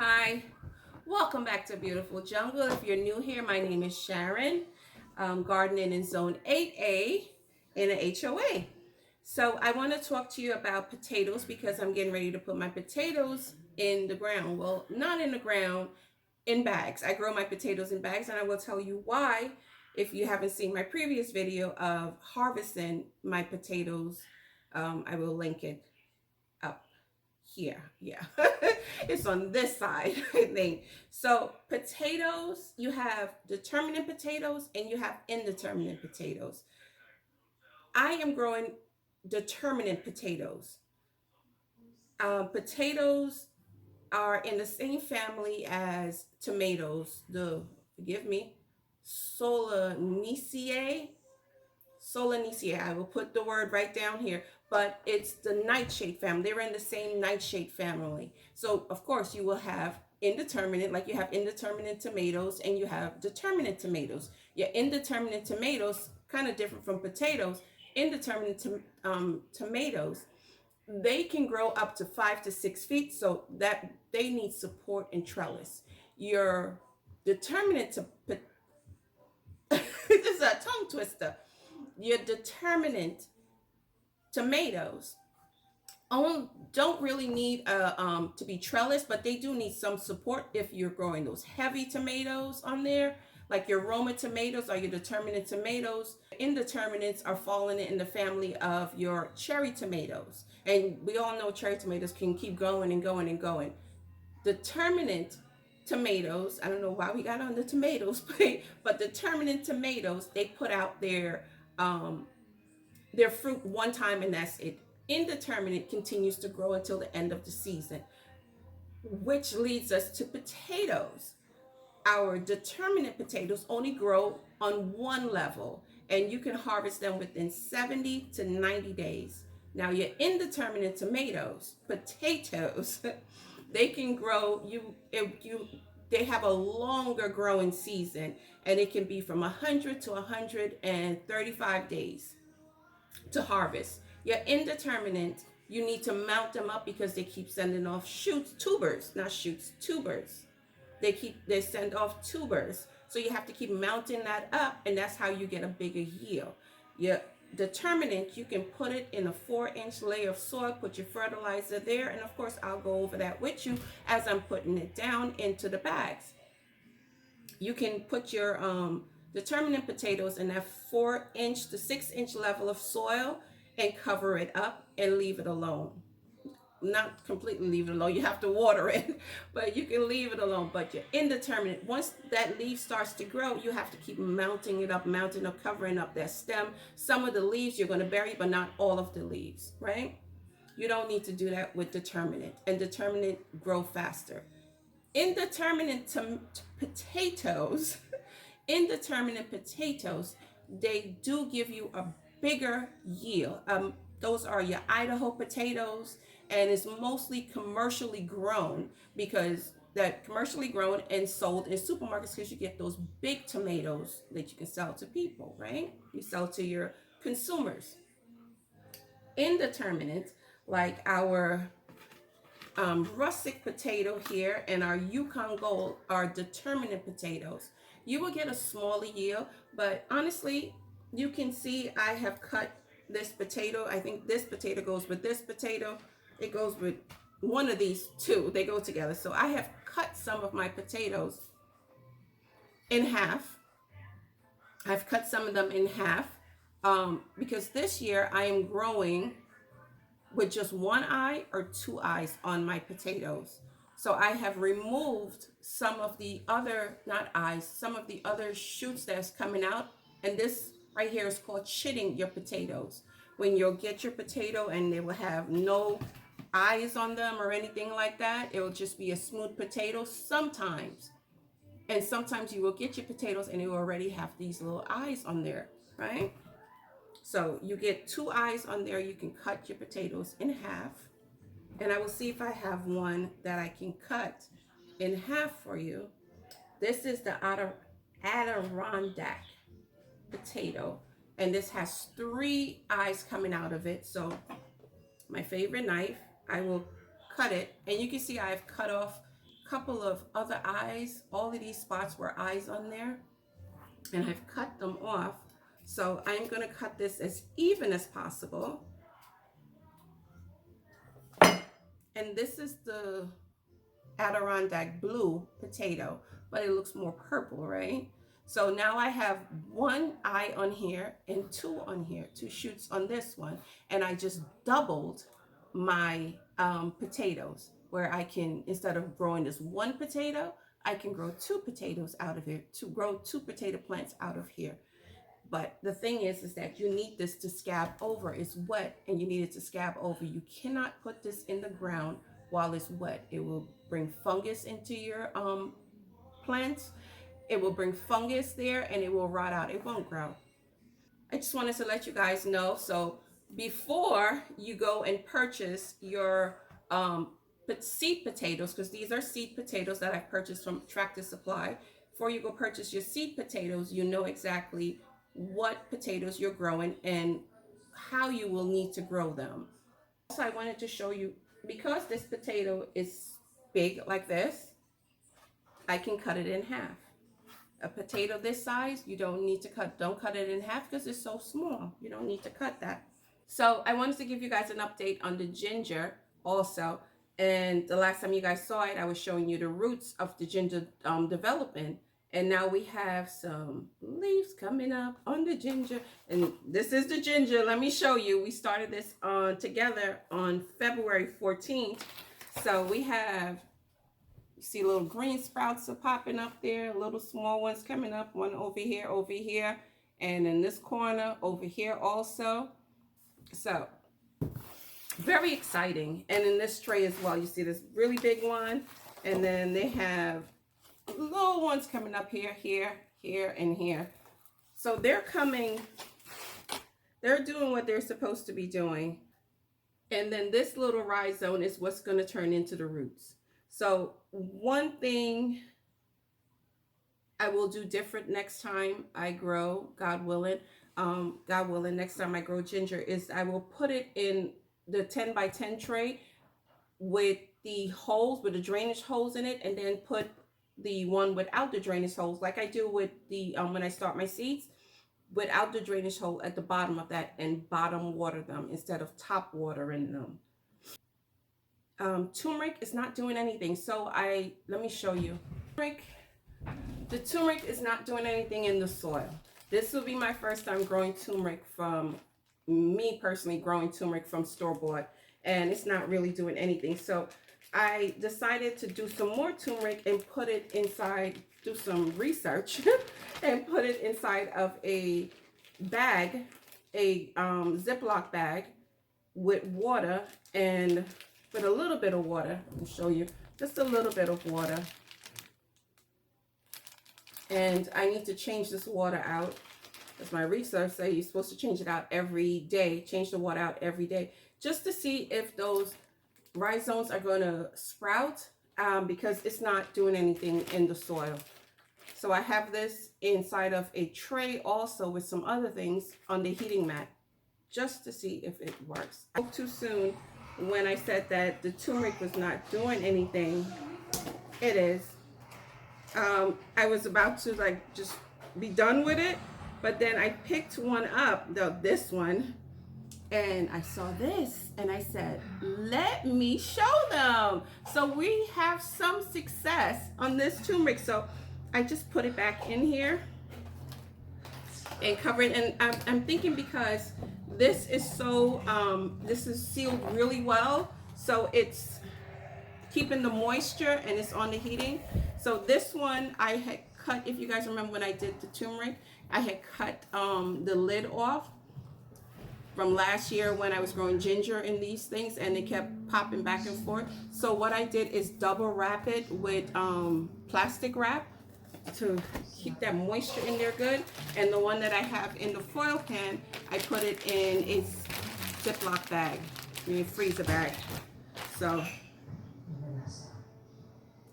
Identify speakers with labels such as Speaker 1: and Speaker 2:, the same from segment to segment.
Speaker 1: Hi, welcome back to Beautiful Jungle. If you're new here, my name is Sharon, gardening in Zone 8A in an HOA. So I want to talk to you about potatoes because I'm getting ready to put my potatoes in the ground. Well, not in the ground, in bags. I grow my potatoes in bags, and I will tell you why if you haven't seen my previous video of harvesting my potatoes. I will link it up here. Yeah. It's on this side, I think. So potatoes, you have determinate potatoes and you have indeterminate potatoes. I am growing determinate potatoes. Potatoes are in the same family as tomatoes. Forgive me, Solanaceae. Solanaceae. I will put the word right down here, but it's the nightshade family. They're in the same nightshade family. So of course you will have indeterminate, like you have indeterminate tomatoes and you have determinate tomatoes. Your indeterminate tomatoes, kind of different from potatoes. Indeterminate tomatoes, they can grow up to 5 to 6 feet, so that they need support and trellis. Your determinate to this is a tongue twister. Your determinant tomatoes don't really need to be trellised, but they do need some support if you're growing those heavy tomatoes on there, like your Roma tomatoes or your determinate tomatoes. Indeterminates are falling in the family of your cherry tomatoes, and we all know cherry tomatoes can keep going and going and going. Determinate tomatoes, I don't know why we got on the tomatoes, but determinate tomatoes, they put out their fruit one time and that's it. Indeterminate continues to grow until the end of the season, which leads us to potatoes. Our determinate potatoes only grow on one level, and you can harvest them within 70 to 90 days. Now, your indeterminate potatoes, they can grow, they have a longer growing season, and it can be from 100 to 135 days to harvest. Your indeterminate, you need to mount them up because they keep sending off tubers, not shoots, tubers. They send off tubers. So you have to keep mounting that up, and that's how you get a bigger yield. Your determinate, you can put it in a 4-inch layer of soil, put your fertilizer there, and of course I'll go over that with you as I'm putting it down into the bags. You can put your determinate potatoes in that 4-inch to 6-inch level of soil and cover it up and leave it alone. Not completely leave it alone, you have to water it, but you can leave it alone. But you're indeterminate, once that leaf starts to grow, you have to keep mounting it up, covering up that stem. Some of the leaves you're going to bury, but not all of the leaves, right? You don't need to do that with determinate, and determinate grow faster. Indeterminate potatoes indeterminate potatoes, they do give you a bigger yield. Those are your Idaho potatoes, and it's mostly commercially grown because that commercially grown and sold in supermarkets, because you get those big tomatoes that you can sell to people, right? You sell to your consumers. Indeterminate, like our russet potato here and our Yukon Gold, are determinate potatoes. You will get a smaller yield, but honestly, you can see I have cut this potato. I think this potato goes with this potato. It goes with one of these two. They go together. So I have cut some of my potatoes in half. I've cut some of them in half because this year I am growing with just one eye or two eyes on my potatoes. So I have removed some of the other, not eyes, some of the other shoots that's coming out. And this right here is called chitting your potatoes. When you'll get your potato and they will have no eyes on them or anything like that, it will just be a smooth potato sometimes. And sometimes you will get your potatoes and they will already have these little eyes on there, right? So you get two eyes on there. You can cut your potatoes in half. And I will see if I have one that I can cut in half for you. This is the Adirondack potato. And this has 3 eyes coming out of it. So my favorite knife, I will cut it. And you can see I've cut off couple of other eyes. All of these spots were eyes on there, and I've cut them off. So I'm going to cut this as even as possible. And this is the Adirondack blue potato, but it looks more purple, right? So now I have one eye on here and two on here, two shoots on this one. And I just doubled my potatoes, where I can, instead of growing this one potato, I can grow two potatoes out of it, to grow two potato plants out of here. But the thing is that you need this to scab over. It's wet and you need it to scab over. You cannot put this in the ground while it's wet. It will bring fungus into your plants. It will bring fungus there and it will rot out. It won't grow. I just wanted to let you guys know. So before you go and purchase your seed potatoes, because these are seed potatoes that I've purchased from Tractor Supply, before you go purchase your seed potatoes, you know exactly what potatoes you're growing and how you will need to grow them. Also, I wanted to show you, because this potato is big like this, I can cut it in half. A potato this size, you don't need to don't cut it in half because it's so small. You don't need to cut that. So I wanted to give you guys an update on the ginger also. And the last time you guys saw it, I was showing you the roots of the ginger developing. And now we have some leaves coming up on the ginger. And this is the ginger. Let me show you. We started this together on February 14th. So we have, you see little green sprouts are popping up there. Little small ones coming up. One over here. And in this corner over here also. So very exciting. And in this tray as well, you see this really big one. And then they have little ones coming up here, and here. So they're coming, they're doing what they're supposed to be doing. And then this little rhizome is what's going to turn into the roots. So one thing I will do different next time I grow, God willing, next time I grow ginger, is I will put it in the 10 by 10 tray with the holes, with the drainage holes in it, and then put the one without the drainage holes, like I do with the when I start my seeds, without the drainage hole at the bottom of that, and bottom water them instead of top watering them. Turmeric is not doing anything, so let me show you. The turmeric is not doing anything in the soil. This will be my first time growing turmeric from, me personally growing turmeric from store-bought, and it's not really doing anything. So I decided to do some more turmeric and put it inside, do some research, and put it inside of a bag, a Ziploc bag with water, and with a little bit of water. I'll show you, just a little bit of water. And I need to change this water out, as my research says you're supposed to change it out every day, change the water out every day, just to see if those rhizomes are going to sprout, because it's not doing anything in the soil. So I have this inside of a tray also with some other things on the heating mat, just to see if it works. I spoke too soon when I said that the turmeric was not doing anything. It is. I was about to just be done with it, but then I picked one up, this one, and I saw this and I said, let me show them. So we have some success on this turmeric. So I just put it back in here and cover it. And I'm thinking, because this is so, this is sealed really well, so it's keeping the moisture and it's on the heating. So this one I had cut, if you guys remember when I did the turmeric, I had cut the lid off from last year when I was growing ginger in these things, and they kept popping back and forth. So what I did is double wrap it with plastic wrap to keep that moisture in there good. And the one that I have in the foil can, I put it in a Ziploc bag, a freezer bag. So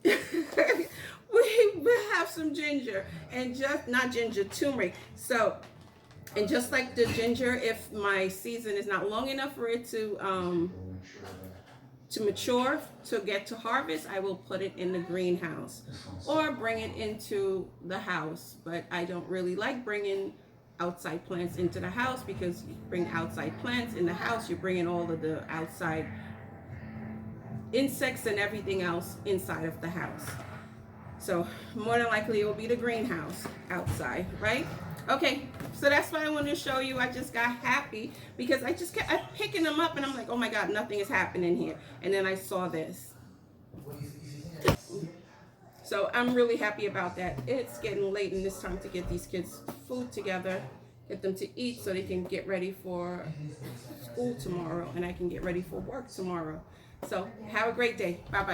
Speaker 1: we have some ginger, and just not ginger, turmeric. So, and just like the ginger, if my season is not long enough for it to to mature, to get to harvest, I will put it in the greenhouse or bring it into the house. But I don't really like bringing outside plants into the house, because you bring outside plants in the house, you're bringing all of the outside insects and everything else inside of the house. So more than likely it will be the greenhouse outside, right? Okay, so that's what I wanted to show you. I just got happy because I just kept picking them up and I'm like, oh my God, nothing is happening here. And then I saw this. So I'm really happy about that. It's getting late and it's time to get these kids food together, get them to eat so they can get ready for school tomorrow and I can get ready for work tomorrow. So have a great day. Bye-bye.